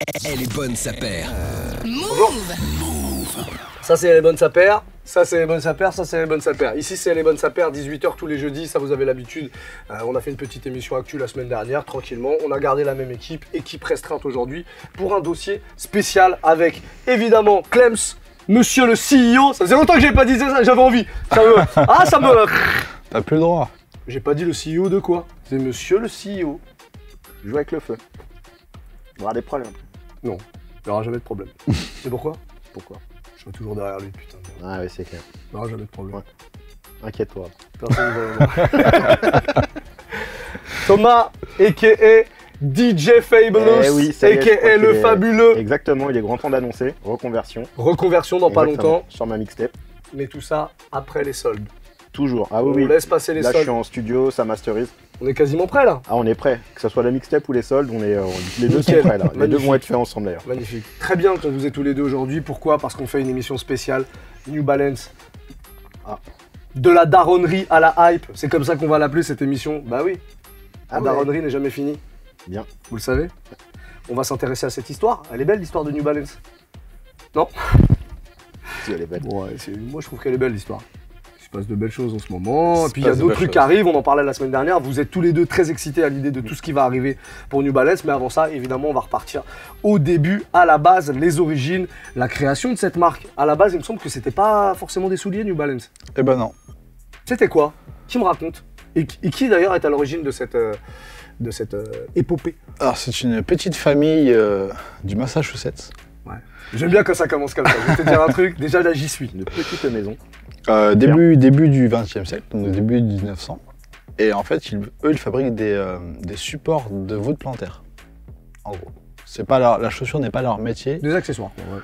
Elle est bonne sa paire. Move. Ça c'est les bonnes sapères, ça c'est les bonnes sapères, ça c'est les bonnes sapères. Ici c'est les bonnes sapères, 18 h tous les jeudis, ça vous avez l'habitude. On a fait une petite émission actu la semaine dernière, tranquillement. On a gardé la même équipe restreinte aujourd'hui, pour un dossier spécial avec évidemment Clems, monsieur le CEO. Ça faisait longtemps que j'ai pas dit ça, j'avais envie. Ça me... T'as plus le droit. J'ai pas dit le CEO de quoi? C'est monsieur le CEO. Joue avec le feu. Il y aura des problèmes. Non, il n'y aura jamais de problème. C'est pourquoi? Pourquoi? Je serai toujours derrière lui, putain. Ah oui, c'est clair. Il n'y aura jamais de problème. Ouais. Inquiète-toi. Personne ne va voir. Thomas, a.k.a. DJ Fabulous, Eh oui, ça y est, je crois a.k.a. le qu'il est- fabuleux. Exactement, il est grand temps d'annoncer. Reconversion. Reconversion dans pas Exactement, longtemps, Sur ma mixtape. mais tout ça après les soldes. Toujours. Ah On oui, oui. laisse passer les Là, je suis soldes. en studio, ça masterise. On est quasiment prêt là. Ah, on est prêt. Que ce soit la mixtape ou les soldes, les deux sont Nickel. prêts là. Les deux Magnifique. vont être faits ensemble d'ailleurs. Magnifique. Très bien qu'on vous ait tous les deux aujourd'hui. Pourquoi? Parce qu'on fait une émission spéciale New Balance. Ah. De la daronnerie à la hype. C'est comme ça qu'on va l'appeler cette émission. Bah oui. La Ah ouais. daronnerie n'est jamais finie. Bien. Vous le savez. On va s'intéresser à cette histoire. Elle est belle l'histoire de New Balance. Non? Si, elle est belle. Bon, ouais, moi je trouve qu'elle est belle l'histoire. Il se passe de belles choses en ce moment. Il Et se puis il y a passe de d'autres belles trucs qui choses. arrivent, on en parlait la semaine dernière. Vous êtes tous les deux très excités à l'idée de tout ce qui va arriver pour New Balance. Mais avant ça, évidemment, on va repartir au début, à la base, les origines, la création de cette marque. À la base, il me semble que c'était pas forcément des souliers New Balance. Eh ben non. C'était quoi? Qui me raconte? Et qui d'ailleurs est à l'origine de cette épopée? Alors c'est une petite famille du Massachusetts. J'aime bien quand ça commence comme ça. Je vais te dire un truc, déjà là j'y suis. Une petite maison. Début du XXe siècle, donc début du 1900. Et en fait, ils fabriquent des supports de voûte plantaire. En gros. C'est pas la chaussure n'est pas leur métier. Des accessoires. Ouais.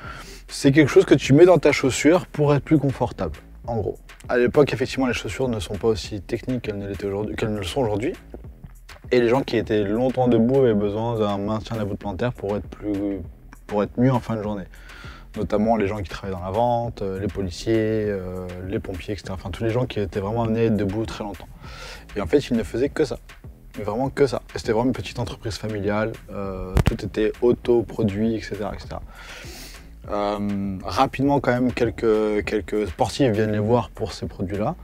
C'est quelque chose que tu mets dans ta chaussure pour être plus confortable, en gros. À l'époque, effectivement, les chaussures ne sont pas aussi techniques qu'elles ne le sont aujourd'hui. Et les gens qui étaient longtemps debout avaient besoin d'un maintien de la voûte plantaire pour être mieux en fin de journée. Notamment les gens qui travaillaient dans la vente, les policiers, les pompiers, etc. Enfin, tous les gens qui étaient vraiment amenés à être debout très longtemps. Et en fait, ils ne faisaient que ça. Mais vraiment que ça. Et c'était vraiment une petite entreprise familiale. Tout était autoproduit, etc. etc. Rapidement, quand même, quelques sportifs viennent les voir pour ces produits-là.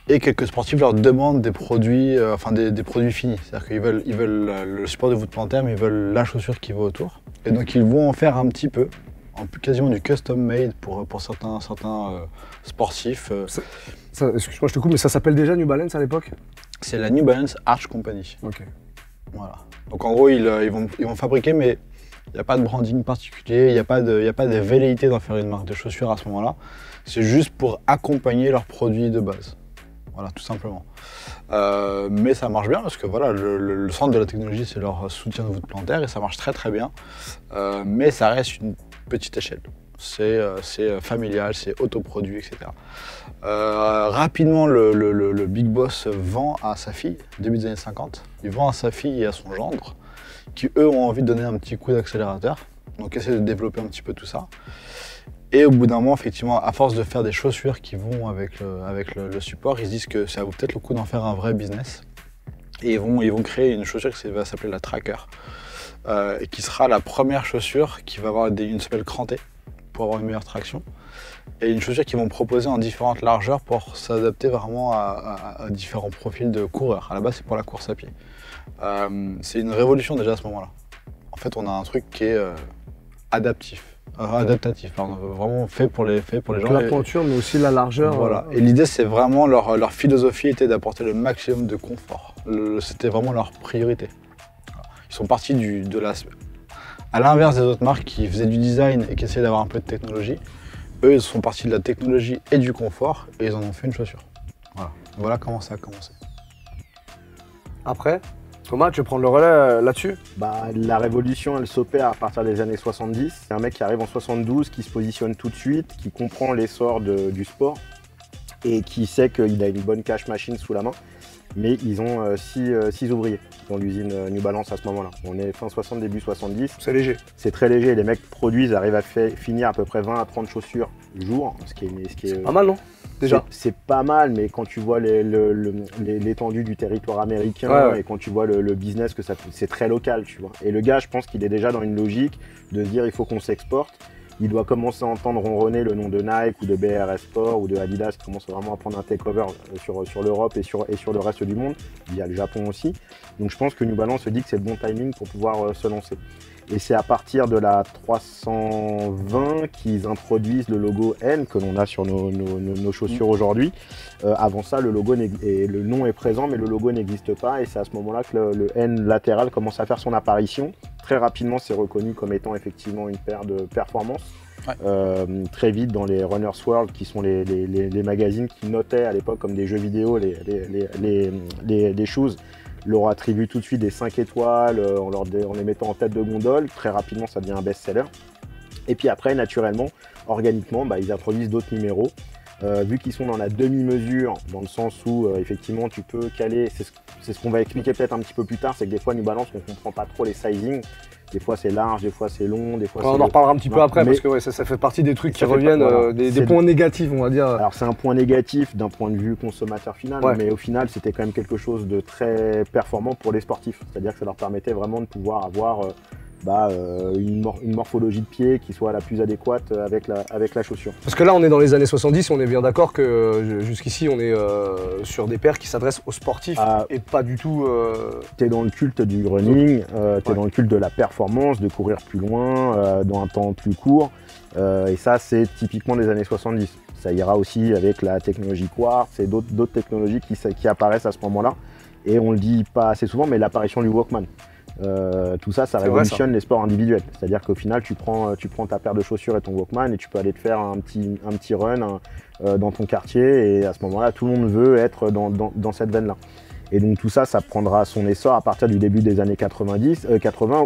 Et quelques sportifs leur demandent des produits, des produits finis. C'est-à-dire qu'ils veulent le support de voûte plantaire, mais ils veulent la chaussure qui va autour. Et donc ils vont en faire un petit peu, quasiment du custom made pour certains sportifs. Excuse-moi, je te coupe, mais ça s'appelle déjà New Balance à l'époque? C'est la New Balance Arch Company. Ok. Voilà. Donc en gros, ils vont fabriquer, mais il n'y a pas de branding particulier, il n'y a pas de velléité d'en faire une marque de chaussures à ce moment-là. C'est juste pour accompagner leurs produits de base. Voilà, tout simplement. Mais ça marche bien parce que voilà, le centre de la technologie, c'est leur soutien de voûte plantaire et ça marche très très bien. Mais ça reste une petite échelle. C'est familial, c'est autoproduit, etc. Rapidement, le Big Boss vend à sa fille, début des années 50. Il vend à sa fille et à son gendre, qui eux ont envie de donner un petit coup d'accélérateur. Donc essayer de développer un petit peu tout ça. Et au bout d'un moment, effectivement, à force de faire des chaussures qui vont avec le support, ils se disent que ça vaut peut-être le coup d'en faire un vrai business. Et ils vont créer une chaussure qui va s'appeler la Tracker, et qui sera la première chaussure qui va avoir une semelle crantée pour avoir une meilleure traction. Et une chaussure qu'ils vont proposer en différentes largeurs pour s'adapter vraiment à différents profils de coureurs. À la base, c'est pour la course à pied. C'est une révolution déjà à ce moment-là. En fait, on a un truc qui est adaptatif, vraiment fait pour les gens. La pointure, mais aussi la largeur. Voilà. Et l'idée, c'est vraiment leur philosophie était d'apporter le maximum de confort. C'était vraiment leur priorité. Ils sont partis à l'inverse des autres marques qui faisaient du design et qui essayaient d'avoir un peu de technologie. Eux, ils sont partis de la technologie et du confort et ils en ont fait une chaussure. Voilà comment ça a commencé. Après, Thomas, tu veux prendre le relais là-dessus? La révolution, elle s'opère à partir des années 70. C'est un mec qui arrive en 72, qui se positionne tout de suite, qui comprend l'essor du sport et qui sait qu'il a une bonne cash machine sous la main. Mais ils ont 6 ouvriers dans l'usine New Balance à ce moment-là. On est fin 60, début 70. C'est léger. C'est très léger. Les mecs produisent, arrivent à finir à peu près 20 à 30 chaussures jour. Ce qui est Pas mal, non? déjà. C'est pas mal, mais quand tu vois l'étendue du territoire américain et quand tu vois le business que ça fait, c'est très local, tu vois. Et le gars, je pense qu'il est déjà dans une logique de se dire il faut qu'on s'exporte. Il doit commencer à entendre ronronner le nom de Nike ou de BRS Sport ou de Adidas qui commence vraiment à prendre un takeover sur l'Europe et sur le reste du monde, via le Japon aussi. Donc je pense que New Balance se dit que c'est le bon timing pour pouvoir se lancer. Et c'est à partir de la 320 qu'ils introduisent le logo N que l'on a sur nos chaussures aujourd'hui. Avant ça, le nom est présent, mais le logo n'existe pas. Et c'est à ce moment-là que le N latéral commence à faire son apparition. Très rapidement, c'est reconnu comme étant effectivement une paire de performance. Ouais. Très vite dans les Runner's World, qui sont les magazines qui notaient à l'époque comme des jeux vidéo les shoes, leur attribue tout de suite des 5 étoiles en les mettant en tête de gondole. Très rapidement, ça devient un best-seller. Et puis après, naturellement, organiquement, ils introduisent d'autres numéros. Vu qu'ils sont dans la demi-mesure, dans le sens où effectivement tu peux caler, c'est ce qu'on va expliquer peut-être un petit peu plus tard, c'est que des fois New Balance, on ne comprend pas trop les sizings. Des fois c'est large, des fois c'est long, des fois c'est... On en reparlera un petit peu après, parce que ça fait partie des trucs qui reviennent, des points négatifs, on va dire. Alors c'est un point négatif d'un point de vue consommateur final, mais au final c'était quand même quelque chose de très performant pour les sportifs. C'est-à-dire que ça leur permettait vraiment de pouvoir avoir une morphologie de pied qui soit la plus adéquate avec la chaussure. Parce que là on est dans les années 70, on est bien d'accord que jusqu'ici on est sur des paires qui s'adressent aux sportifs et pas du tout... T'es dans le culte du running, t'es dans le culte de la performance, de courir plus loin, dans un temps plus court, et ça c'est typiquement des années 70. Ça ira aussi avec la technologie Quartz et d'autres technologies qui apparaissent à ce moment-là, et on le dit pas assez souvent, mais l'apparition du Walkman. Tout ça révolutionne les sports individuels. C'est-à-dire qu'au final, tu prends ta paire de chaussures et ton Walkman et tu peux aller te faire un petit run dans ton quartier, et à ce moment-là, tout le monde veut être dans cette veine-là. Et donc tout ça prendra son essor à partir du début des années 80,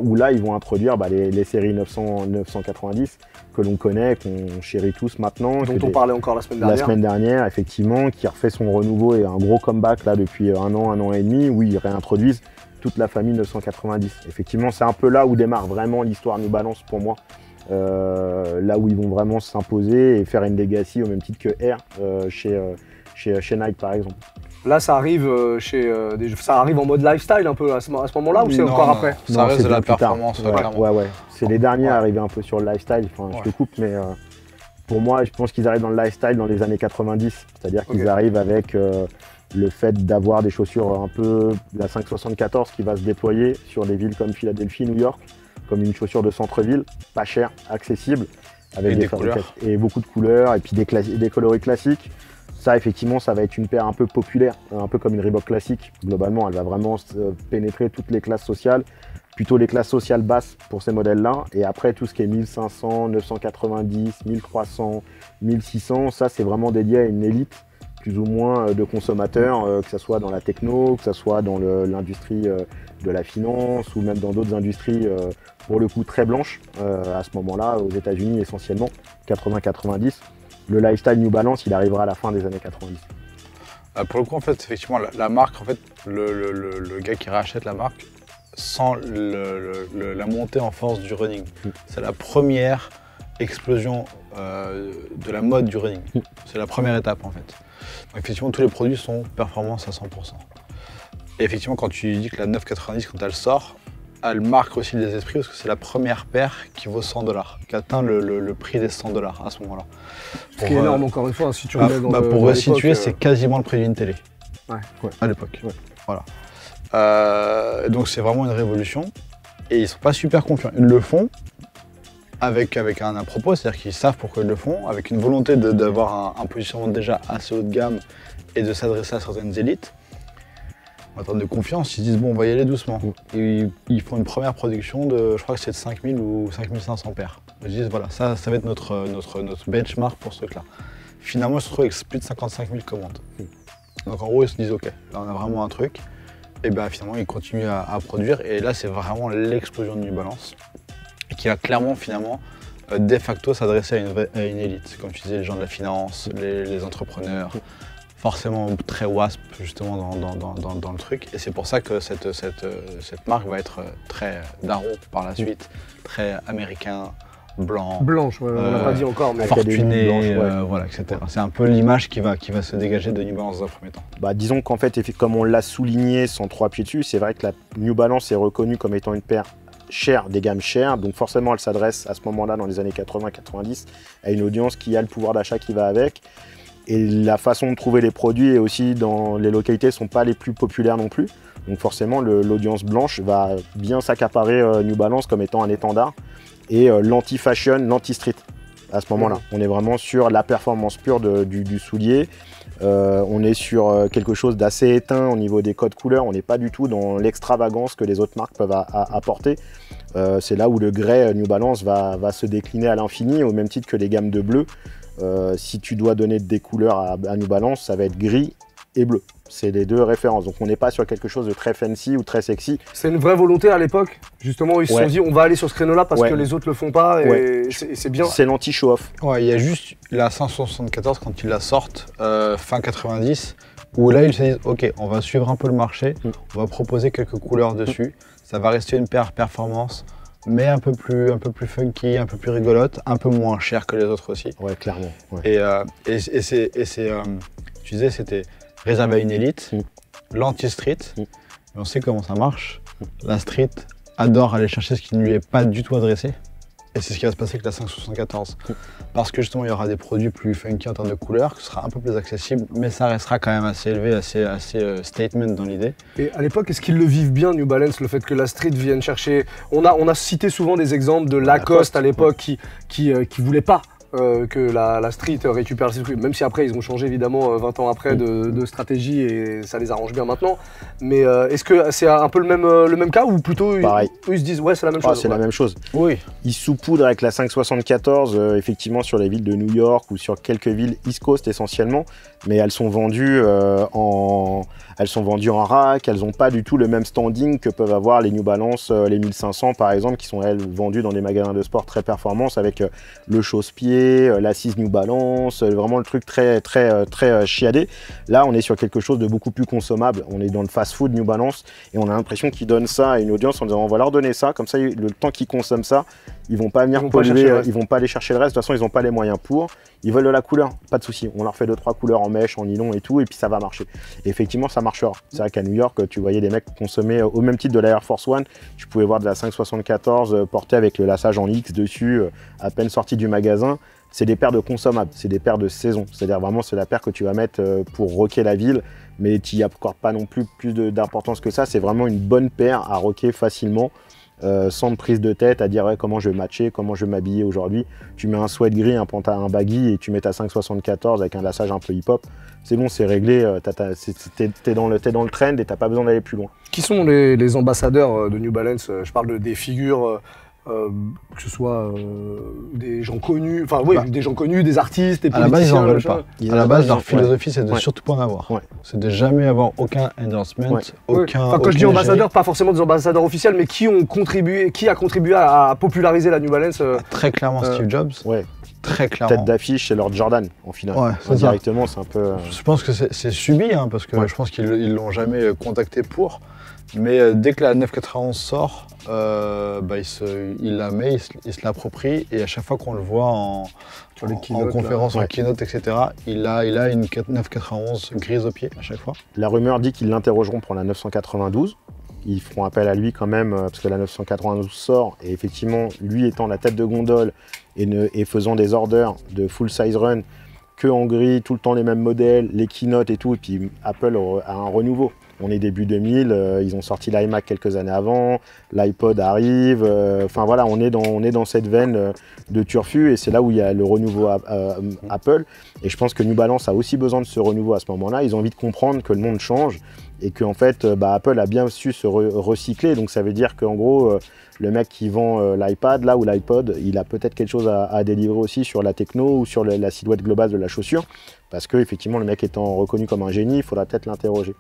où là, ils vont introduire les séries 990 que l'on connaît, qu'on chérit tous maintenant. Dont on parlait encore la semaine dernière. La semaine dernière, effectivement, qui refait son renouveau et un gros comeback là depuis un an et demi, où ils réintroduisent toute la famille 990. Effectivement, c'est un peu là où démarre vraiment l'histoire New Balance pour moi. Là où ils vont vraiment s'imposer et faire une legacy au même titre que Air chez Nike par exemple. Là, ça arrive ça arrive en mode lifestyle un peu à ce moment-là, ou c'est encore après? Ça reste de la performance, clairement. Ouais. C'est les derniers à arriver un peu sur le lifestyle. Enfin, je te coupe, mais pour moi, je pense qu'ils arrivent dans le lifestyle dans les années 90. C'est-à-dire qu'ils arrivent avec le fait d'avoir des chaussures un peu la 574 qui va se déployer sur des villes comme Philadelphie, New York, comme une chaussure de centre-ville, pas chère, accessible, avec des couleurs et beaucoup de couleurs, et puis des coloris classiques. Ça, effectivement, ça va être une paire un peu populaire, un peu comme une Reebok classique. Globalement, elle va vraiment pénétrer toutes les classes sociales, plutôt les classes sociales basses pour ces modèles-là. Et après, tout ce qui est 1500, 990, 1300, 1600, ça, c'est vraiment dédié à une élite, plus ou moins, de consommateurs, que ce soit dans la techno, que ce soit dans l'industrie de la finance, ou même dans d'autres industries, pour le coup, très blanches, à ce moment-là, aux États-Unis essentiellement, 80-90. Le lifestyle New Balance, il arrivera à la fin des années 90. Pour le coup, en fait, effectivement, la marque, en fait, le gars qui rachète la marque sent la montée en force du running. C'est la première explosion de la mode du running. C'est la première étape, en fait. Donc, effectivement, tous les produits sont performance à 100%. Et effectivement, quand tu dis que la 990, quand elle sort, elle marque aussi les esprits parce que c'est la première paire qui vaut 100$, qui atteint le prix des 100$ à ce moment-là. Ce qui est énorme, encore une fois, si tu remets pour resituer, c'est quasiment le prix d'une télé à l'époque. Ouais. Voilà. Donc c'est vraiment une révolution et ils sont pas super confiants. Ils le font avec un propos, c'est-à-dire qu'ils savent pourquoi ils le font, avec une volonté d'avoir un positionnement déjà assez haut de gamme et de s'adresser à certaines élites. En termes de confiance, ils se disent bon, on va y aller doucement. Et ils font une première production de, je crois que c'est de 5000 ou 5500 paires. Ils se disent voilà, ça va être notre benchmark pour ce truc-là. Finalement, ils se retrouvent avec plus de 55 000 commandes. Donc en gros, ils se disent ok, là on a vraiment un truc. Et bien finalement, ils continuent à produire. Et là, c'est vraiment l'explosion de New Balance qui va clairement finalement de facto s'adresser à une élite. Comme tu disais, les gens de la finance, les entrepreneurs. Forcément très wasp justement dans le truc, et c'est pour ça que cette marque va être très daron par la suite, très américain, blanche, ouais, on l'a pas dit encore, mais fortunée, voilà, etc. C'est un peu l'image qui va se dégager de New Balance dans un premier temps. Bah, disons qu'en fait, comme on l'a souligné sans 3 pieds dessus, c'est vrai que la New Balance est reconnue comme étant une paire chère, des gammes chères, donc forcément elle s'adresse à ce moment-là, dans les années 80-90, à une audience qui a le pouvoir d'achat qui va avec. Et la façon de trouver les produits et aussi dans les localités ne sont pas les plus populaires non plus. Donc forcément, l'audience blanche va bien s'accaparer New Balance comme étant un étendard et l'anti-fashion, l'anti-street à ce moment-là. On est vraiment sur la performance pure du soulier. On est sur quelque chose d'assez éteint au niveau des codes couleurs. On n'est pas du tout dans l'extravagance que les autres marques peuvent apporter. C'est là où le grey New Balance va se décliner à l'infini, au même titre que les gammes de bleu. Si tu dois donner des couleurs à New Balance, ça va être gris et bleu. C'est les deux références. Donc on n'est pas sur quelque chose de très fancy ou très sexy. C'est une vraie volonté à l'époque. Justement, ils se sont dit on va aller sur ce créneau-là parce que les autres le font pas et c'est bien. C'est l'anti-show-off. Ouais, il y a juste la 574 quand ils la sortent fin 90 où là ils se disent ok, on va suivre un peu le marché, on va proposer quelques couleurs dessus. Ça va rester une paire performance, mais un peu plus funky, un peu plus rigolote, un peu moins cher que les autres aussi. Ouais, clairement. Ouais. Tu disais, c'était réservé à une élite, l'anti-street, on sait comment ça marche. La street adore aller chercher ce qui ne lui est pas du tout adressé. Et c'est ce qui va se passer avec la 574. Parce que justement, il y aura des produits plus funky en termes de couleurs, qui sera un peu plus accessible, mais ça restera quand même assez élevé, assez statement dans l'idée. Et à l'époque, est-ce qu'ils le vivent bien, New Balance, le fait que la street vienne chercher... On a cité souvent des exemples de Lacoste à l'époque qui voulait pas que la street récupère ces trucs, même si après ils ont changé évidemment 20 ans après de stratégie et ça les arrange bien maintenant. Mais est-ce que c'est un peu le même cas ou plutôt eux ils se disent ouais c'est la même chose? C'est la même chose. Oui. Ils saupoudrent avec la 574 effectivement sur les villes de New York ou sur quelques villes East Coast essentiellement, mais elles sont vendues en rack, elles n'ont pas du tout le même standing que peuvent avoir les New Balance, les 1500 par exemple, qui sont elles vendues dans des magasins de sport très performance avec le chausse-pied, l'assise New Balance, vraiment le truc très chiadé. Là, on est sur quelque chose de beaucoup plus consommable. On est dans le fast-food New Balance et on a l'impression qu'ils donnent ça à une audience en disant on va leur donner ça, comme ça le temps qu'ils consomment ça, ils vont pas venir polluer, ils vont pas aller chercher le reste. De toute façon, ils n'ont pas les moyens pour. Ils veulent de la couleur, pas de souci. On leur fait 2-3 couleurs en mèche, en nylon et tout, et puis ça va marcher. Et effectivement, ça marchera. C'est vrai qu'à New York, tu voyais des mecs consommer au même titre de la Air Force One. Tu pouvais voir de la 574 portée avec le lassage en X dessus, à peine sortie du magasin. C'est des paires de consommables, c'est des paires de saison. C'est-à-dire vraiment, c'est la paire que tu vas mettre pour rocker la ville, mais tu n'y accordes pas non plus d'importance que ça. C'est vraiment une bonne paire à rocker facilement. Sans prise de tête à dire ouais, comment je vais matcher, comment je vais m'habiller aujourd'hui. Tu mets un sweat gris, un pantalon, un baggy et tu mets ta 574 avec un lassage un peu hip-hop. C'est bon, c'est réglé, t'es dans le trend et t'as pas besoin d'aller plus loin. Qui sont les ambassadeurs de New Balance? Je parle des figures, que ce soit des gens connus, des gens connus, des artistes, des politiciens. À la base, ils n'en veulent pas. À la base, leur philosophie, c'est de surtout pas en avoir. Ouais. C'est de jamais avoir aucun endorsement, aucun. Quand je dis ambassadeurs, pas forcément des ambassadeurs officiels, mais qui a contribué à populariser la New Balance. Très clairement, Steve Jobs. Ouais. Très clairement. Tête d'affiche, c'est Lord Jordan, en final. Ouais, directement, c'est un peu. Je pense que c'est subi, parce que je pense qu'ils l'ont jamais contacté pour. Mais dès que la 991 sort, il la met, il se l'approprie et à chaque fois qu'on le voit en conférence, en keynote, etc., il a une 991 grise au pied à chaque fois. La rumeur dit qu'ils l'interrogeront pour la 992. Ils feront appel à lui quand même parce que la 992 sort et effectivement, lui étant la tête de gondole et faisant des orders de full size run que en gris, tout le temps les mêmes modèles, les keynotes et tout, et puis Apple a un renouveau. On est début 2000, ils ont sorti l'iMac quelques années avant, l'iPod arrive, enfin voilà, on est dans cette veine de turfu et c'est là où il y a le renouveau Apple. Et je pense que New Balance a aussi besoin de ce renouveau à ce moment-là. Ils ont envie de comprendre que le monde change et qu'en fait, Apple a bien su se recycler. Donc ça veut dire qu'en gros, le mec qui vend l'iPad là ou l'iPod, il a peut-être quelque chose à délivrer aussi sur la techno ou sur la silhouette globale de la chaussure. Parce que effectivement, le mec étant reconnu comme un génie, il faudra peut-être l'interroger.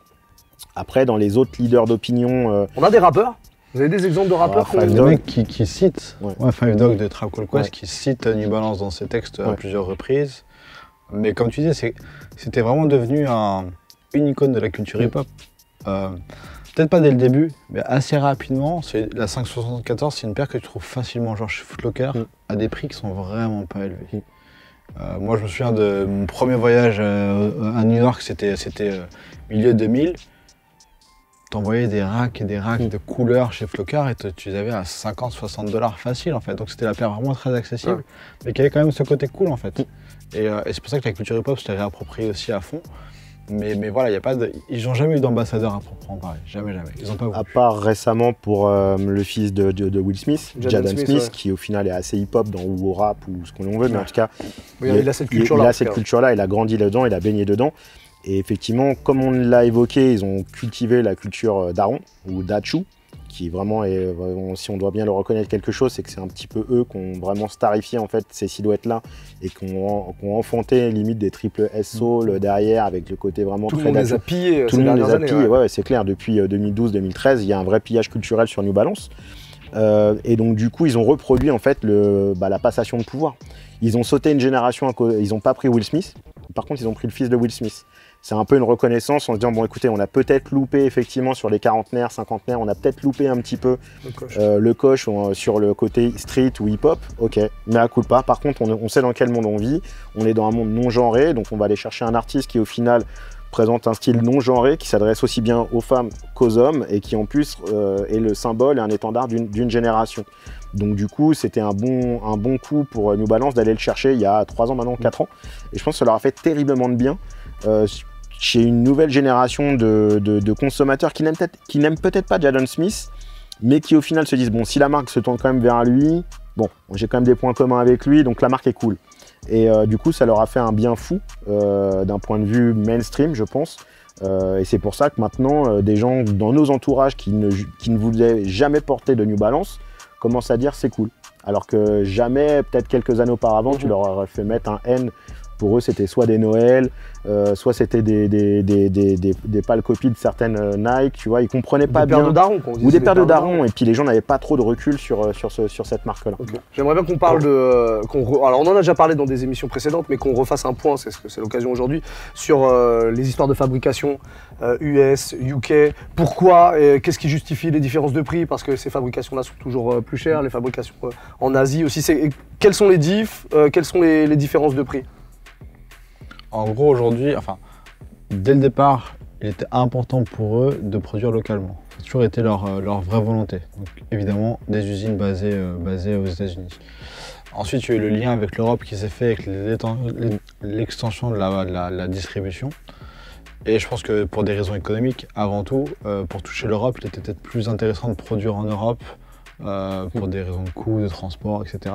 Après, dans les autres leaders d'opinion... On a des rappeurs? Vous avez des exemples de rappeurs? Des mecs qui citent, Five Dog de Trap Called Quest, qui cite New Balance dans ses textes à plusieurs reprises. Mais comme tu disais, c'était vraiment devenu une icône de la culture hip-hop. peut-être pas dès le début, mais assez rapidement, la 574, c'est une paire que tu trouves facilement genre chez Foot Locker à des prix qui sont vraiment pas élevés. Moi, je me souviens de mon premier voyage à New York, c'était milieu 2000. T'envoyais des racks et des racks de couleurs chez Flocker et tu les avais à 50-60$ facile en fait. Donc c'était la paire vraiment très accessible, mais qui avait quand même ce côté cool en fait. Et c'est pour ça que la culture hip-hop se l'est réappropriée aussi à fond. Mais voilà, ils n'ont jamais eu d'ambassadeur à proprement parler. Jamais. Ils ont pas voulu. À part récemment pour le fils de Will Smith, Jaden Smith, qui au final est assez hip-hop ou au rap ou ce qu'on veut, mais en tout cas, il a cette culture-là. Il a cette culture-là, il a grandi dedans, il a baigné dedans. Et effectivement, comme on l'a évoqué, ils ont cultivé la culture Daron ou Dachu, qui vraiment est, si on doit bien le reconnaître quelque chose, c'est que c'est un petit peu eux qui ont vraiment starifié en fait ces silhouettes-là et qui ont enfanté limite des triple S soul derrière avec le côté vraiment tout très Dachu. Tout le monde les a pillés, ouais, c'est clair. Depuis 2012-2013, il y a un vrai pillage culturel sur New Balance. Et donc du coup, ils ont reproduit en fait la passation de pouvoir. Ils ont sauté une génération, ils n'ont pas pris Will Smith, par contre ils ont pris le fils de Will Smith. C'est un peu une reconnaissance en se disant, bon écoutez, on a peut-être loupé effectivement sur les quarantenaires, cinquantenaires, on a peut-être loupé un petit peu le coche sur le côté street ou hip-hop, ok, mais à coup de pas. Par contre, on sait dans quel monde on vit, on est dans un monde non genré, donc on va aller chercher un artiste qui au final présente un style non genré, qui s'adresse aussi bien aux femmes qu'aux hommes, et qui en plus est le symbole et un étendard d'une génération. Donc du coup, c'était un bon coup pour New Balance d'aller le chercher il y a 3 ans maintenant, 4 ans, et je pense que ça leur a fait terriblement de bien. Chez une nouvelle génération de consommateurs qui n'aiment peut-être pas Jaden Smith, mais qui au final se disent, bon, si la marque se tourne quand même vers lui, bon, j'ai quand même des points communs avec lui, donc la marque est cool. Et du coup, ça leur a fait un bien fou d'un point de vue mainstream, je pense. Et c'est pour ça que maintenant, des gens dans nos entourages qui ne voulaient jamais porter de New Balance commencent à dire c'est cool. Alors que jamais, peut-être quelques années auparavant, tu leur aurais fait mettre un N. Pour eux, c'était soit des Noël, soit c'était des pâles copies de certaines Nike, tu vois, ils compreneient pas bien. Des paires de darons, ou des paires de darons, et puis les gens n'avaient pas trop de recul sur cette marque-là. Okay. J'aimerais bien qu'on parle alors on en a déjà parlé dans des émissions précédentes, mais qu'on refasse un point, c'est l'occasion aujourd'hui, sur les histoires de fabrication US, UK. Pourquoi qu'est-ce qui justifie les différences de prix? Parce que ces fabrications-là sont toujours plus chères, les fabrications en Asie aussi. Quels sont les diffs, quelles sont les différences de prix? En gros, aujourd'hui, dès le départ, il était important pour eux de produire localement. Ça a toujours été leur vraie volonté. Donc, évidemment, des usines basées aux États-Unis. Ensuite, il y a eu le lien avec l'Europe qui s'est fait avec l'extension de la distribution. Et je pense que pour des raisons économiques, avant tout, pour toucher l'Europe, il était peut-être plus intéressant de produire en Europe pour des raisons de coûts, de transport, etc.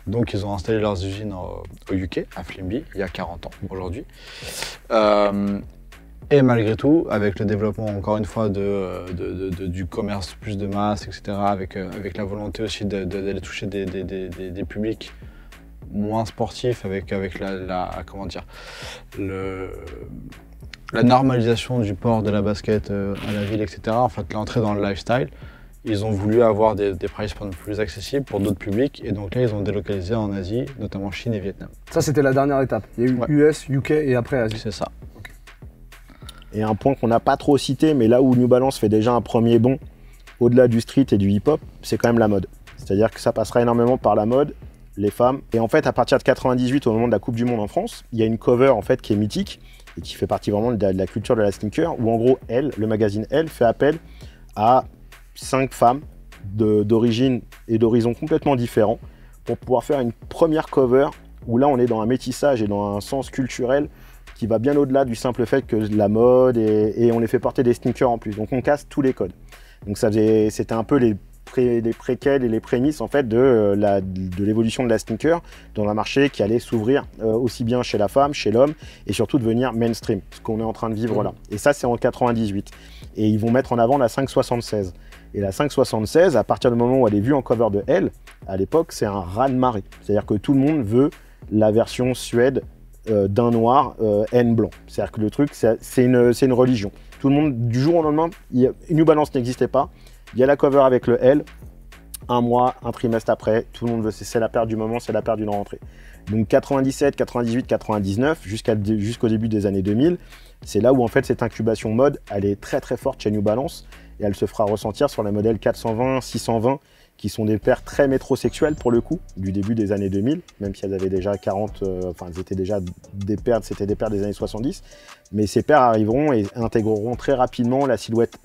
Donc ils ont installé leurs usines au UK, à Flimby, il y a 40 ans aujourd'hui. Et malgré tout, avec le développement encore une fois du commerce plus de masse, etc., avec la volonté aussi d'aller toucher des publics moins sportifs, avec la normalisation du port de la basket à la ville, etc., en fait l'entrée dans le lifestyle, ils ont voulu avoir des price points plus accessibles pour d'autres publics, et donc là ils ont délocalisé en Asie, notamment Chine et Vietnam. Ça c'était la dernière étape, il y a eu US, UK et après Asie. C'est ça. Okay. Et un point qu'on n'a pas trop cité, mais là où New Balance fait déjà un premier bond, au-delà du street et du hip-hop, c'est quand même la mode. C'est-à-dire que ça passera énormément par la mode, les femmes. Et en fait, à partir de 98, au moment de la Coupe du Monde en France, il y a une cover en fait qui est mythique et qui fait partie vraiment de la culture de la sneaker, où en gros, le magazine Elle fait appel à 5 femmes d'origine et d'horizons complètement différents pour pouvoir faire une première cover où là on est dans un métissage et dans un sens culturel qui va bien au-delà du simple fait que la mode et on les fait porter des sneakers en plus. Donc on casse tous les codes. Donc c'était un peu les préquels et les prémices en fait de l'évolution de la sneaker dans un marché qui allait s'ouvrir aussi bien chez la femme, chez l'homme et surtout devenir mainstream, ce qu'on est en train de vivre là. Et ça c'est en 98. Et ils vont mettre en avant la 576. Et la 576, à partir du moment où elle est vue en cover de Elle, à l'époque, c'est un raz-de-marée. C'est-à-dire que tout le monde veut la version suède d'un noir N blanc. C'est-à-dire que le truc, c'est une religion. Tout le monde, du jour au lendemain, New Balance n'existait pas. Il y a la cover avec le L. un mois, un trimestre après, tout le monde veut, c'est la paire du moment, c'est la paire d'une rentrée. Donc 97, 98, 99, jusqu'au début des années 2000, c'est là où en fait cette incubation mode, elle est très très forte chez New Balance et elle se fera ressentir sur les modèles 420, 620, qui sont des paires très métrosexuelles pour le coup, du début des années 2000, même si elles avaient déjà 40, elles étaient déjà des paires, c'était des paires des années 70, mais ces paires arriveront et intégreront très rapidement la silhouette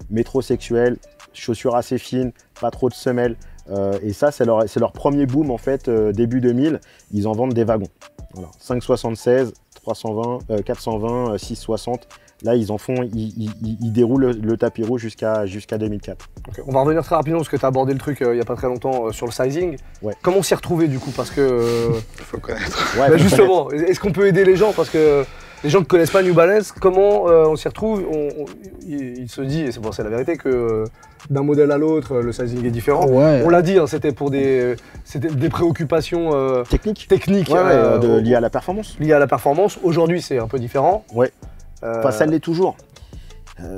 métrosexuelle, chaussures assez fines, pas trop de semelles, et ça c'est leur premier boom en fait, début 2000, ils en vendent des wagons. Voilà. 576, 320, 420, 660. Là, ils en font, ils déroulent le tapis rouge jusqu'à 2004. Okay. On va revenir très rapidement parce que tu as abordé le truc il n'y a pas très longtemps sur le sizing. Ouais. Comment on s'y retrouver du coup? Parce que. Faut connaître. Ouais, bah, justement, est-ce qu'on peut aider les gens? Parce que les gens ne connaissent pas New Balance, comment on s'y retrouve? Il se dit, et c'est la vérité, que d'un modèle à l'autre, le sizing est différent. Ouais. On l'a dit, hein, c'était pour des préoccupations techniques liées à la performance. Liées à la performance. Aujourd'hui, c'est un peu différent. Ouais. Enfin, ça l'est toujours.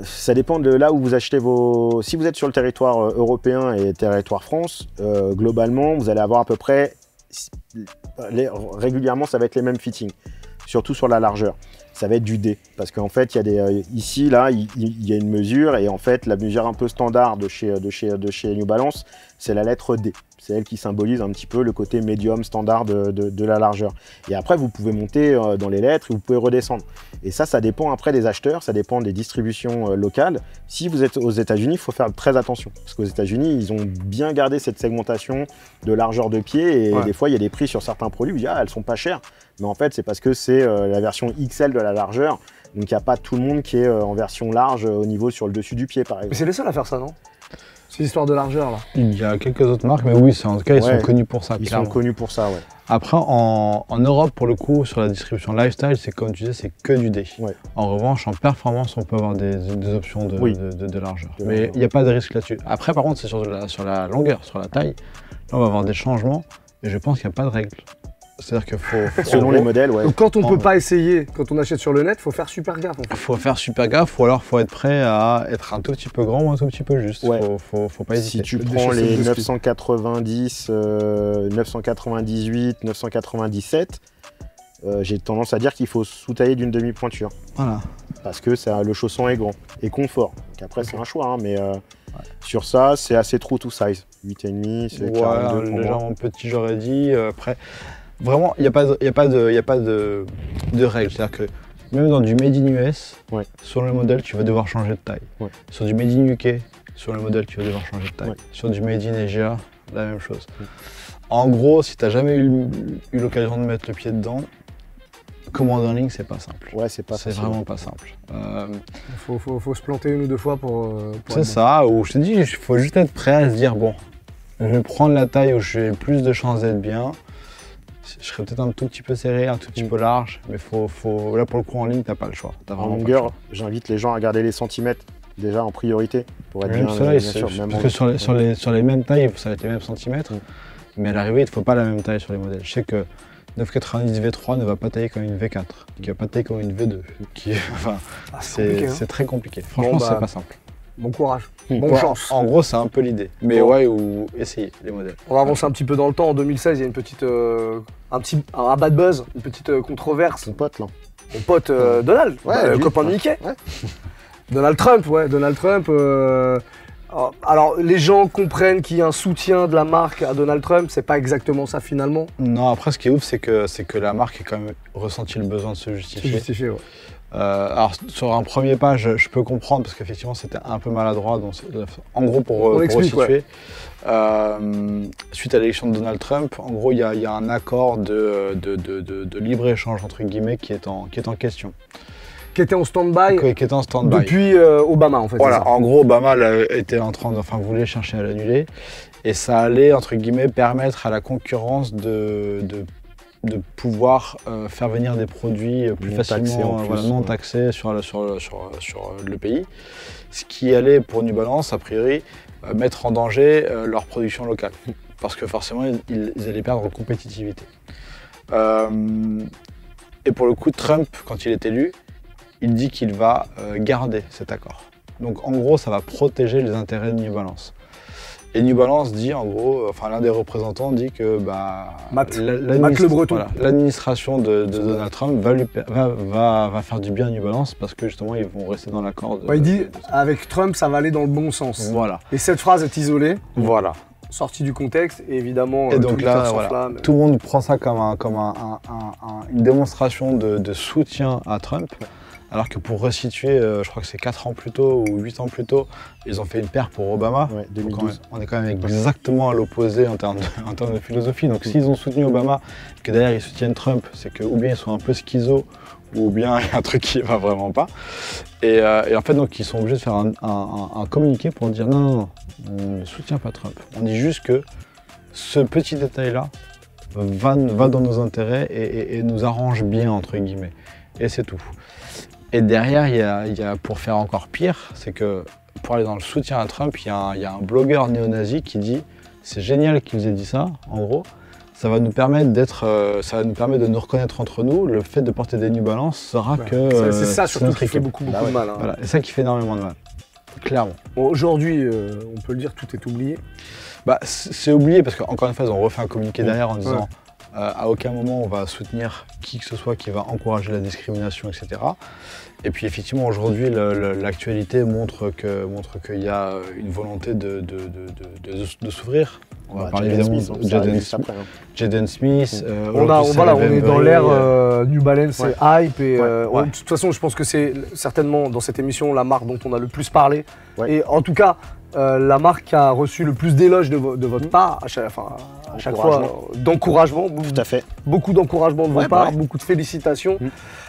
Ça dépend de là où vous achetez vos... Si vous êtes sur le territoire européen et territoire France, globalement, vous allez avoir à peu près... Régulièrement, ça va être les mêmes fittings, surtout sur la largeur. Ça va être du D, parce qu'en fait, il y a ici, là, il y a une mesure, et en fait, la mesure un peu standard de chez New Balance, c'est la lettre D. C'est elle qui symbolise un petit peu le côté médium standard de la largeur. Et après, vous pouvez monter dans les lettres et vous pouvez redescendre. Et ça dépend après des acheteurs, ça dépend des distributions locales. Si vous êtes aux États-Unis, il faut faire très attention. Parce qu'aux États-Unis, ils ont bien gardé cette segmentation de largeur de pied. Et des fois, il y a des prix sur certains produits où vous dites, elles sont pas chères. Mais en fait, c'est parce que c'est la version XL de la largeur. Donc, il n'y a pas tout le monde qui est en version large au niveau sur le dessus du pied, par exemple. Mais c'est les seuls à faire ça, non? C'est l'histoire de largeur, là. Il y a quelques autres marques, mais oui, en tout cas, ils sont connus pour ça. Ils sont connus pour ça, ouais. Après, en Europe, pour le coup, sur la distribution lifestyle, c'est comme tu disais, c'est que du D. Ouais. En revanche, en performance, on peut avoir des options de largeur. Mais il n'y a pas de risque là-dessus. Après, par contre, c'est sur la longueur, sur la taille. Là, on va avoir des changements, et je pense qu'il n'y a pas de règle. C'est-à-dire qu'il faut selon les modèles, ouais. Donc quand on ne peut pas essayer, quand on achète sur le net, il faut faire super gaffe. Il faut faire super gaffe, ou alors il faut être prêt à être un tout petit peu grand ou un tout petit peu juste. Ouais. Faut pas hésiter. Si tu prends les 990, 998, 997, j'ai tendance à dire qu'il faut sous-tailler d'une demi-pointure. Voilà. Parce que le chausson est grand et confort. Donc après, c'est un choix, hein, mais sur ça, c'est assez true to size. 8,5, c'est 42 pour légèrement petit, j'aurais dit. Après, vraiment, il n'y a pas de règle. C'est-à-dire que même dans du Made in US, sur le modèle, tu vas devoir changer de taille. Ouais. Sur du Made in UK, sur le modèle, tu vas devoir changer de taille. Ouais. Sur du Made in Asia, la même chose. En gros, si tu n'as jamais eu l'occasion de mettre le pied dedans, commander en ligne, c'est pas simple. Ouais, c'est vraiment pas simple. Faut se planter une ou deux fois pour c'est ça, ou je te dis, il faut juste être prêt à se dire, bon, je vais prendre la taille où j'ai plus de chances d'être bien. Je serais peut-être un tout petit peu serré, un tout petit peu large, mais là pour le coup en ligne, t'as pas le choix. En longueur, j'invite les gens à regarder les centimètres déjà en priorité pour être bien sûr. Parce que sur les mêmes tailles, ça va être les mêmes centimètres, mais à l'arrivée, il ne faut pas la même taille sur les modèles. Je sais que 990 V3 ne va pas tailler comme une V4, qui va pas tailler comme une V2. C'est très compliqué. Franchement, c'est pas simple. Bon courage, bonne chance. En gros, c'est un peu l'idée. Mais ou essayez les modèles. On va avancer un petit peu dans le temps. En 2016, il y a une petite, un bad buzz, une petite controverse. Mon pote là. Mon pote Donald, le copain de Mickey. Ouais. Donald Trump. Alors, les gens comprennent qu'il y a un soutien de la marque à Donald Trump, c'est pas exactement ça finalement. Non, après, ce qui est ouf, c'est que la marque a quand même ressenti le besoin de se justifier. Alors, sur un premier pas, je peux comprendre parce qu'effectivement, c'était un peu maladroit. Donc, en gros, pour resituer, suite à l'élection de Donald Trump, en gros, il y a un accord de libre-échange, entre guillemets, qui est en question. Qui était en stand-by depuis Obama, en fait. Voilà, en gros, Obama voulait chercher à l'annuler. Et ça allait, entre guillemets, permettre à la concurrence de pouvoir faire venir des produits plus facilement non taxés sur le pays. Ce qui allait, pour New Balance, a priori, mettre en danger leur production locale. Parce que forcément, ils allaient perdre en compétitivité. Et pour le coup, Trump, quand il est élu, il dit qu'il va garder cet accord. Donc en gros, ça va protéger les intérêts de New Balance. Et New Balance dit en gros, enfin l'un des représentants dit que Matt Le Breton. Voilà, l'administration de Donald Trump va faire du bien à New Balance parce que justement ils vont rester dans l'accord. Il dit avec Trump ça va aller dans le bon sens. Voilà. Et cette phrase est isolée. Voilà. Sortie du contexte et évidemment et donc là voilà, tout le monde prend ça comme une démonstration de soutien à Trump. Alors que pour resituer, je crois que c'est 4 ans plus tôt ou 8 ans plus tôt, ils ont fait une paire pour Obama. Ouais, 2012. On est quand même exactement à l'opposé en termes de philosophie. Donc s'ils ont soutenu Obama et que derrière ils soutiennent Trump, c'est que ou bien ils sont un peu schizo, ou bien il y a un truc qui va vraiment pas. Et en fait, donc, ils sont obligés de faire un communiqué pour dire non, on ne soutient pas Trump. On dit juste que ce petit détail-là va dans nos intérêts et nous arrange bien, entre guillemets. Et c'est tout. Et derrière, il y a pour faire encore pire, c'est que pour aller dans le soutien à Trump, il y a un blogueur néo-nazi qui dit « c'est génial qu'il vous ait dit ça, en gros, ça va nous permettre de nous reconnaître entre nous, le fait de porter des New Balance sera que... c'est ça surtout qui fait beaucoup de mal. Hein. Voilà, c'est ça qui fait énormément de mal, clairement. Bon, aujourd'hui, on peut le dire, tout est oublié. C'est oublié parce qu'encore une fois, ils ont refait un communiqué derrière en disant à aucun moment on va soutenir qui que ce soit qui va encourager la discrimination, etc. Et puis effectivement aujourd'hui l'actualité montre qu'il y a une volonté de s'ouvrir. On va parler évidemment de Jaden Smith. On est dans l'ère New Balance et hype. Et, de toute façon, je pense que c'est certainement dans cette émission la marque dont on a le plus parlé. Ouais. Et en tout cas, la marque qui a reçu le plus d'éloges de votre part, à chaque fois, d'encouragement. Tout à fait. Beaucoup d'encouragement de votre part, beaucoup de félicitations.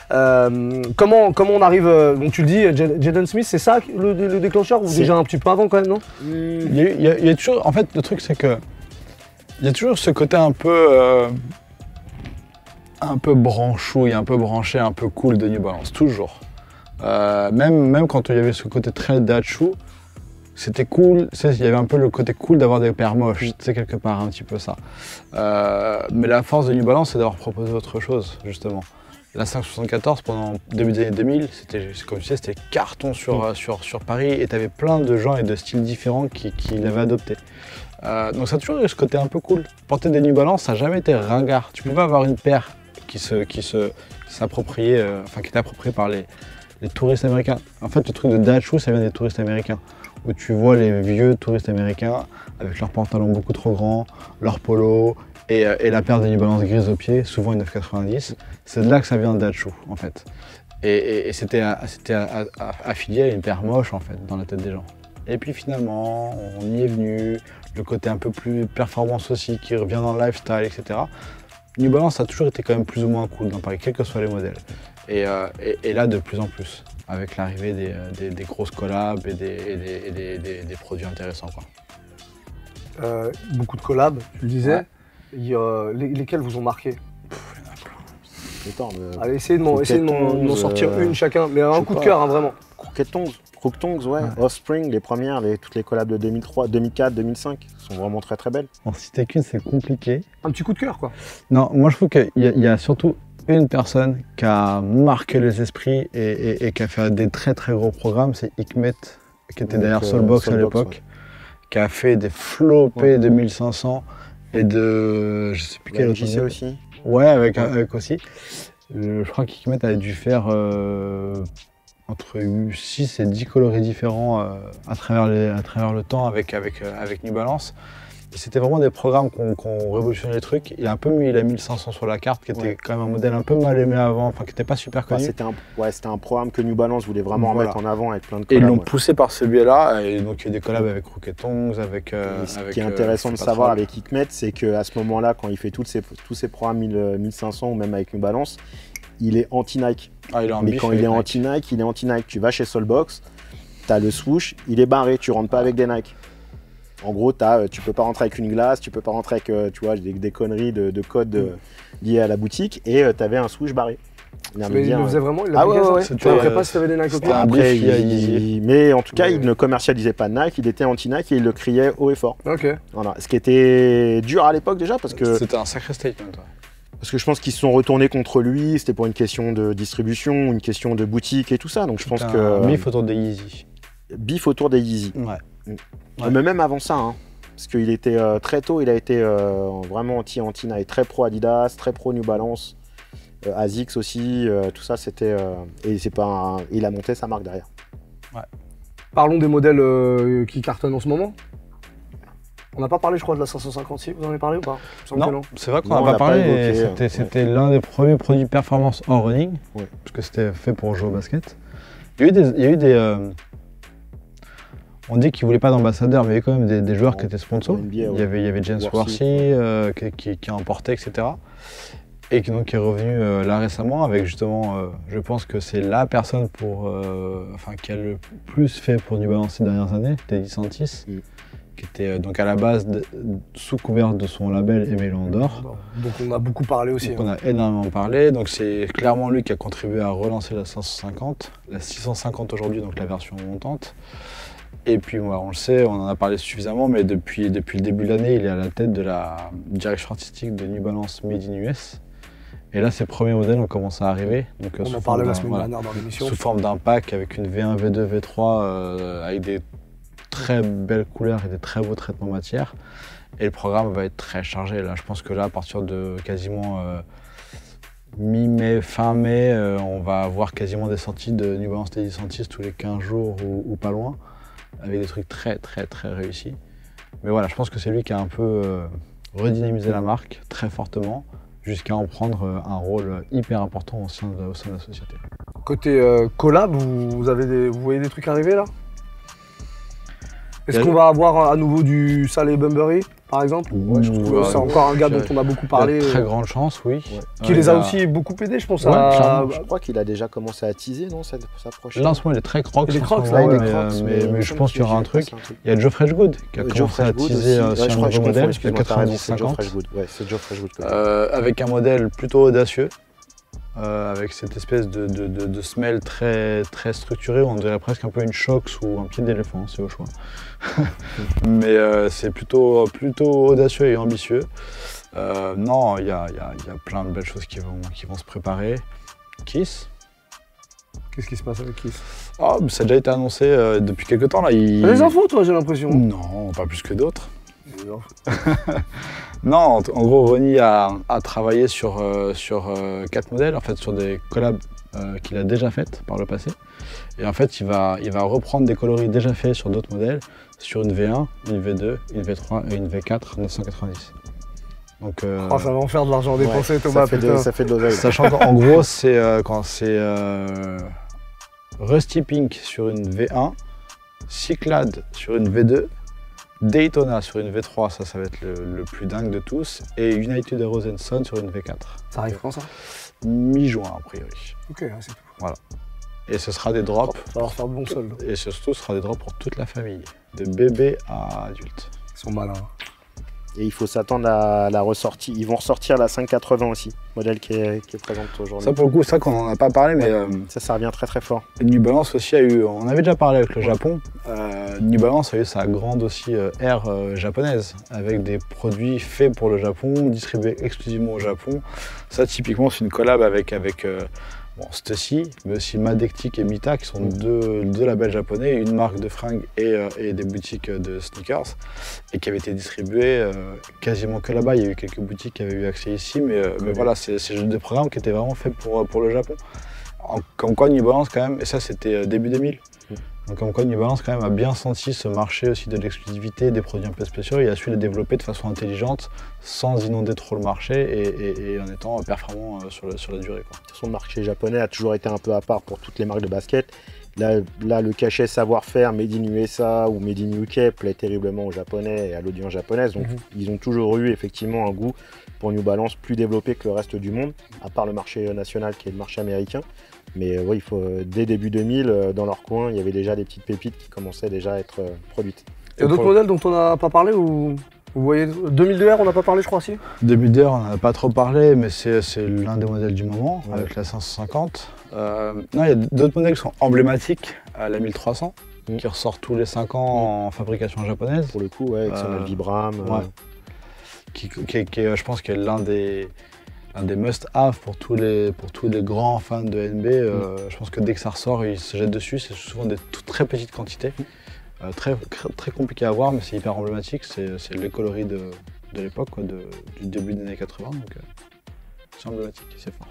Comment on arrive, donc tu le dis, Jaden Smith, c'est ça le déclencheur ou déjà un petit peu avant quand même, non? Il y a toujours, en fait, le truc c'est que il y a toujours ce côté un peu branchouille, un peu branché, un peu cool de New Balance, toujours. Même quand il y avait ce côté très dachou, c'était cool, il y avait un peu le côté cool d'avoir des paires moches, c'est quelque part un petit peu ça. Mais la force de New Balance, c'est d'avoir proposé autre chose, justement. La 574, pendant début des années 2000, comme tu sais, c'était carton sur Paris et tu avais plein de gens et de styles différents qui l'avaient adopté. Donc ça a toujours eu ce côté un peu cool. Porter des New Balance, ça n'a jamais été ringard. Tu pouvais avoir une paire qui s'appropriait, qui était appropriée par les touristes américains. En fait, le truc de dachou, ça vient des touristes américains. Où tu vois les vieux touristes américains avec leurs pantalons beaucoup trop grands, leurs polos et la paire de New Balance grise au pied, souvent une 9,90. C'est de là que ça vient le dachou, en fait. Et c'était affilié à une paire moche, en fait, dans la tête des gens. Et puis finalement, on y est venu, le côté un peu plus performance aussi qui revient dans le lifestyle, etc. New Balance a toujours été quand même plus ou moins cool dans Paris, quels que soient les modèles. Et là, de plus en plus, avec l'arrivée des grosses collabs et des produits intéressants, quoi. Beaucoup de collabs, tu le disais. Lesquels vous ont marqué? Allez, essayez de m'en sortir une chacun, mais un coup de cœur, hein, vraiment. Crook Tongs, ouais. Offspring, les premières, toutes les collabs de 2003, 2004, 2005 sont vraiment très très belles. En citer qu'une, c'est compliqué. Un petit coup de cœur, quoi. Non, moi je trouve qu'il y a surtout une personne qui a marqué les esprits et qui a fait des très très gros programmes, c'est Hikmet, qui était derrière Soulbox à l'époque, qui a fait des flopés de 1500 et de... je sais plus quel autre. JC aussi. Ouais, avec aussi. Je crois qu'Hikmet a dû faire entre 6 et 10 coloris différents à travers le temps avec New Balance. C'était vraiment des programmes qui ont révolutionné les trucs. Il a 1500 sur la carte, qui était quand même un modèle un peu mal aimé avant, enfin qui n'était pas super connu. C'était un programme que New Balance voulait vraiment mettre en avant avec plein de collabs. Et ils l'ont poussé par ce biais-là, et donc il y a des collabs avec Crook Tongs, ce qui est intéressant de savoir avec Hikmet, c'est qu'à ce moment-là, quand il fait tous ces programmes 1500 ou même avec New Balance, il est anti-Nike. Mais quand il est anti-Nike, il est anti-Nike. Tu vas chez Soulbox, tu as le swoosh, il est barré, tu rentres pas avec des Nike. En gros, tu peux pas rentrer avec une glace, tu peux pas rentrer avec des conneries de code liés à la boutique, et tu avais un swoosh barré. Il le faisait vraiment, il après pas si tu avais des Nike au pied. Après, mais en tout cas, il ne commercialisait pas Nike, il était anti-Nike et il le criait haut et fort. Voilà. Ce qui était dur à l'époque déjà, parce que... C'était un sacré statement. Parce que je pense qu'ils se sont retournés contre lui, c'était pour une question de distribution, une question de boutique et tout ça, donc je pense que... Bif autour des Yeezy. Bif autour des Yeezy. Ouais. Mais même avant ça, hein. Parce qu'il était très tôt, il a été vraiment anti-Nike, très pro Adidas, très pro New Balance, Asics aussi, tout ça c'était... et c'est pas il a monté sa marque derrière. Ouais. Parlons des modèles qui cartonnent en ce moment. On n'a pas parlé, je crois, de la 556, vous en avez parlé ou pas? Non, c'est vrai qu'on n'a pas parlé, c'était l'un des premiers produits performance en running, parce que c'était fait pour jouer au basket. Il y a eu des on dit qu'ils ne voulaient pas d'ambassadeurs, mais il y avait quand même des joueurs qui étaient sponsors. NBA, il y avait James Worthy qui a emporté, etc. Et qui est revenu là récemment avec justement, je pense que c'est la personne qui a le plus fait pour New Balance ces dernières années, Teddy Santis, qui était donc à la base sous couvert de son label Aimé Landor. Donc on a beaucoup parlé aussi. Donc on a énormément parlé, donc c'est clairement lui qui a contribué à relancer la 550, la 650 aujourd'hui, donc la version montante. Et puis on le sait, on en a parlé suffisamment, mais depuis le début de l'année, il est à la tête de la direction artistique de New Balance Made in US. Et là, ces premiers modèles ont commencé à arriver. Donc, on en parlait la semaine dernière dans l'émission. Sous forme d'un pack avec une V1, V2, V3, avec des très belles couleurs et des très beaux traitements matière. Et le programme va être très chargé. Là, je pense que là, à partir de quasiment mi-mai, fin mai, on va avoir quasiment des sorties de New Balance Teddy Santis tous les 15 jours ou pas loin, avec des trucs très réussis. Mais voilà, je pense que c'est lui qui a un peu redynamisé la marque très fortement, jusqu'à en prendre un rôle hyper important au sein de la société. Côté collab, vous voyez des trucs arriver là? Est-ce qu'on va avoir à nouveau du Saleh Bumberry, par exemple? C'est encore un gars dont on a beaucoup parlé. Il y a très grande chance, oui. Qui les a aussi beaucoup aidés, je pense. Je crois qu'il a déjà commencé à teaser, non, sa prochaine. Là, en ce moment, il est très crocs. Il est crocs, là, mais je pense qu'il y aura un truc. Il y a Joe Freshgood qui a commencé à teaser sur un nouveau modèle, le 90-50. C'est Joe Freshgood. Avec un modèle plutôt audacieux. Avec cette espèce de semelle très structurée, on dirait presque un peu une Shox ou un pied d'éléphant, c'est au choix. Mais c'est plutôt audacieux et ambitieux. Non, il y a plein de belles choses qui vont se préparer. Kiss. Qu'est-ce qui se passe avec Kiss? Ça a déjà été annoncé depuis quelques temps. Là, Les infos, toi, j'ai l'impression. Non, pas plus que d'autres. Non, en gros, Ronnie a travaillé sur 4 modèles, en fait, sur des collabs qu'il a déjà faites par le passé. Et en fait, il va reprendre des coloris déjà faits sur d'autres modèles, sur une V1, une V2, une V3 et une V4 990. Donc, ça va en faire de l'argent dépensé, Thomas. Ça fait de l'oseille. Sachant qu'en gros, c'est Rusty Pink sur une V1, Cyclade sur une V2, Daytona sur une V3, ça va être le plus dingue de tous, et United Heroes and Son sur une V4. Ça arrive quand ça? Mi-juin a priori. Ok, c'est tout. Voilà. Et ce sera des drops. Ça va leur faire de bons soldes. Et surtout, ce sera des drops pour toute la famille, de bébé à adulte. Ils sont malins. Et il faut s'attendre à la ressortie. Ils vont ressortir la 580 aussi, modèle qui est présente aujourd'hui. Ça pour le coup, c'est vrai qu'on n'en a pas parlé, mais ça revient très fort. New Balance aussi a eu, on avait déjà parlé avec le Japon, New Balance a eu sa grande aussi ère japonaise, avec des produits faits pour le Japon, distribués exclusivement au Japon. Ça typiquement c'est une collab avec Stussy, mais aussi Madectic et Mita, qui sont deux labels japonais, une marque de fringues et des boutiques de sneakers, et qui avaient été distribuées quasiment que là-bas. Il y a eu quelques boutiques qui avaient eu accès ici, mais voilà, c'est des programmes qui étaient vraiment faits pour le Japon. Comme quoi New Balance quand même, et ça c'était début 2000, donc comme quoi New Balance quand même a bien senti ce marché aussi de l'exclusivité, des produits un peu spéciaux, et a su les développer de façon intelligente, sans inonder trop le marché et en étant performant sur la durée, quoi. De toute façon, le marché japonais a toujours été un peu à part pour toutes les marques de basket. Là le cachet savoir-faire Made in USA ou Made in UK plaît terriblement aux Japonais et à l'audience japonaise. Donc ils ont toujours eu effectivement un goût pour New Balance plus développé que le reste du monde, à part le marché national qui est le marché américain. Mais oui, dès début 2000, dans leur coin, il y avait déjà des petites pépites qui commençaient déjà à être produites. Il y a d'autres modèles dont on n'a pas parlé ou vous voyez 2002R, on n'a pas parlé, je crois, aussi. 2002R, on n'en a pas trop parlé, mais c'est l'un des modèles du moment, avec la 550. Non, il y a d'autres modèles qui sont emblématiques, la 1300, qui ressort tous les 5 ans en fabrication japonaise. Pour le coup, avec son Vibram. Qui est, je pense, qui est l'un des must-have pour tous les grands fans de NB. Je pense que dès que ça ressort, ils se jettent dessus. C'est souvent des très petites quantités. Très compliqué à voir, mais c'est hyper emblématique. C'est les coloris de l'époque, quoi, du début des années 80. Donc c'est emblématique, c'est fort.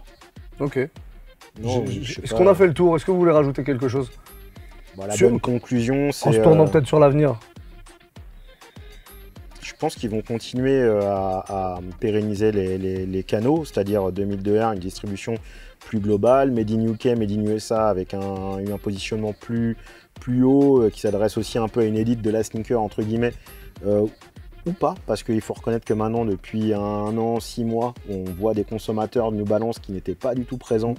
Ok. Est-ce Est-ce qu'on a fait le tour? Est-ce que vous voulez rajouter quelque chose? La bonne conclusion, c'est... En se tournant peut-être sur l'avenir. Je pense qu'ils vont continuer à pérenniser les canaux, c'est-à-dire 2002R, une distribution plus globale, Made in UK, Made in USA, avec un positionnement plus haut, qui s'adresse aussi un peu à une élite de la sneaker, entre guillemets, ou pas, parce qu'il faut reconnaître que maintenant, depuis 1 an, 6 mois, on voit des consommateurs de New Balance qui n'étaient pas du tout présents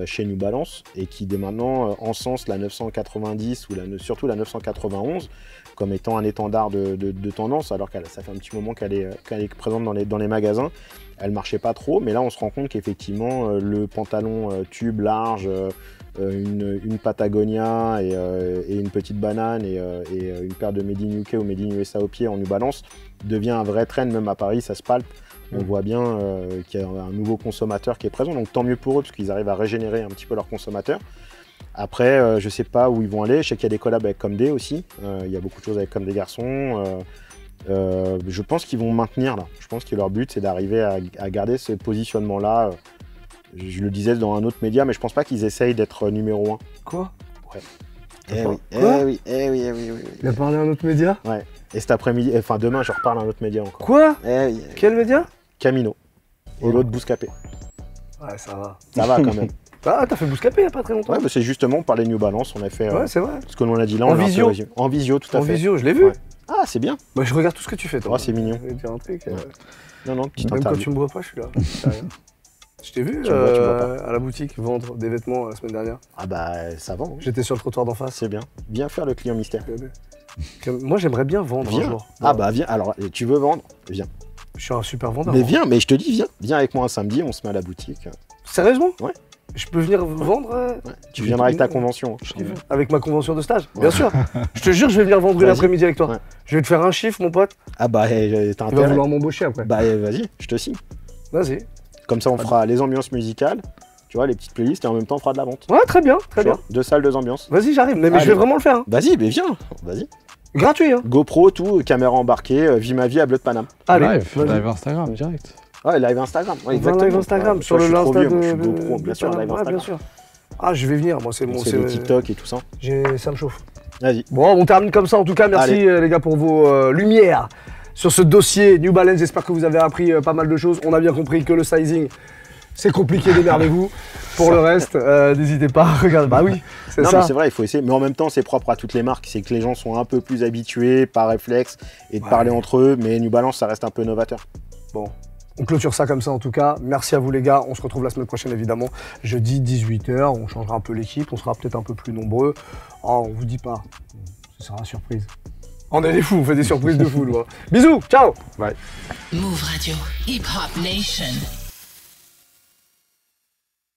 chez New Balance et qui dès maintenant encensent la 990 ou surtout la 991 comme étant un étendard de tendance, alors que ça fait un petit moment qu'elle est présente dans les magasins. Elle marchait pas trop, mais là on se rend compte qu'effectivement le pantalon tube large, une Patagonia et une petite banane et une paire de Made in UK ou Made in USA au pied en New Balance devient un vrai trend, même à Paris, ça se palpe. On voit bien qu'il y a un nouveau consommateur qui est présent, donc tant mieux pour eux, parce qu'ils arrivent à régénérer un petit peu leurs consommateurs. Après, je sais pas où ils vont aller, je sais qu'il y a des collabs avec Comdé aussi, il y a beaucoup de choses avec Comdé Garçons. Je pense qu'ils vont maintenir là, je pense que leur but c'est d'arriver à garder ce positionnement-là. Je le disais dans un autre média, mais je pense pas qu'ils essayent d'être numéro 1. Quoi? Ouais. Oui. Il a parlé à un autre média? Ouais. Et cet après-midi, enfin demain, je reparle à un autre média encore. Quoi? Quel média? Camino. Et l'autre Bouscapé. Ouais, ça va. Ça va quand même. Ah, t'as fait Bouscapé il y a pas très longtemps? Ouais, mais c'est justement par les New Balance, on a fait. Ouais, c'est vrai. Ce que l'on a dit là, En on l'a visio. un peu résumé. En visio, tout à fait. En visio, je l'ai vu. Ouais. Ah, c'est bien. Bah, je regarde tout ce que tu fais, toi. Oh, c'est mignon. Je vais te dire un truc. Non, petite Même quand interview. tu me vois pas, je suis là. C'est rien. Je t'ai vu Tu me vois, tu me vois pas. à la boutique vendre des vêtements la semaine dernière. Ah bah, ça vend. J'étais sur le trottoir d'en face. C'est bien. Viens faire le client mystère. Moi, j'aimerais bien vendre un Viens. jour. Ah bah, viens. Alors, tu veux vendre? Viens. Je suis un super vendeur. Mais moi. viens, mais je te dis, viens. Viens avec moi un samedi, on se met à la boutique. Sérieusement? Ouais. Je peux venir vendre Ouais. Tu viendras avec ta convention. avec ma convention de stage? Bien sûr. Je te jure, je vais venir vendre une Vas-y. après-midi avec toi. Ouais. Je vais te faire un chiffre, mon pote. Ah bah, t'as Il va intérêt. vouloir m'embaucher après. Bah, vas-y, je te signe. Vas-y. Comme ça, on fera les ambiances musicales, tu vois, les petites playlists, et en même temps, on fera de la vente. Ouais, très bien, très Tu bien. vois, 2 salles, 2 ambiances. Vas-y, j'arrive. Mais je Allez. vais vraiment le faire. Hein. Vas-y, mais viens, vas-y. Gratuit, hein. GoPro, tout, caméra embarquée, vis ma vie à Bleu de Paname. Allez, Live vas-y. Instagram, direct. Ouais, live Instagram. Ouais, On va live Instagram Ouais, sur je le suis trop Insta vieux, de. moi, je suis GoPro, bien sûr, Ouais, live bien Instagram. sûr. Ah, je vais venir, moi, c'est bon. C'est les TikTok et tout ça. Ça me chauffe. Vas-y. Bon, on termine comme ça. En tout cas, merci Allez. les gars pour vos lumières sur ce dossier New Balance. J'espère que vous avez appris pas mal de choses. On a bien compris que le sizing, c'est compliqué, démerdez-vous. Pour le reste, n'hésitez pas à regarder. Bah oui, c'est Non, ça. mais c'est vrai, il faut essayer. Mais en même temps, c'est propre à toutes les marques. C'est que les gens sont un peu plus habitués par réflexe et de parler entre eux. Mais New Balance, ça reste un peu novateur. Bon, on clôture ça comme ça en tout cas. Merci à vous les gars. On se retrouve la semaine prochaine évidemment. Jeudi 18h. On changera un peu l'équipe. On sera peut-être un peu plus nombreux. Oh, on vous dit pas. Ce sera une surprise. On est des fous. On fait des surprises de fous. Nous, hein. Bisous. Ciao. Bye. Move Radio, Hip Hop Nation.